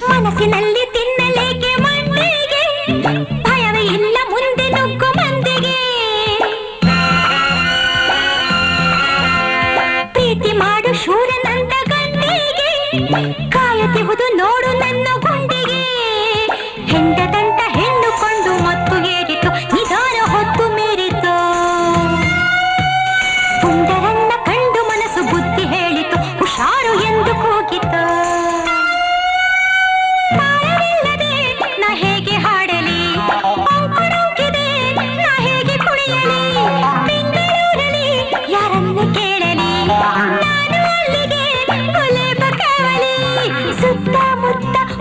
ಮನಸ್ಸಿನಲ್ಲಿ ತಿನ್ನಲೇಕೆ ಮಂಡಿಗೆ ಭಯವೇ ಇಲ್ಲ ಮುಂದೆ ನುಗ್ಗು ಮಂದಿಗೆ ಪ್ರೀತಿ ಮಾಡು ಶೂರನಂತ ಗಂಡಿಗೆ ಕಾಯುತ್ತಿರುವುದು ನೋಡು ನನ್ನ ಗುಂಡಿಗೆ ಹೆಂಡದಂತ ಹೆಣ್ಣು ಕೊಂಡು ಮತ್ತು ಏರಿತು ನಿಧಾನ ಹೊತ್ತು ಮೀರಿತು ಸುಂದರನ್ನ ಕಂಡು ಮನಸ್ಸು ಬುದ್ಧಿ ಹೇಳಿತು ಹುಷಾರು ಎಂದು ಕೂಗಿತು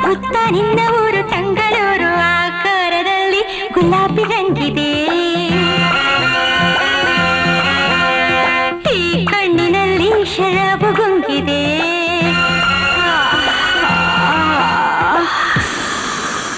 ಸುತ್ತ ನಿನ್ನ ಊರು ತಂಗಳೂರು ಆಕಾರದಲ್ಲಿ ಗುಲಾಬಿ ರಂಗಿದೆ ಈ ಕಣ್ಣಿನಲ್ಲಿ ಶರಾಬು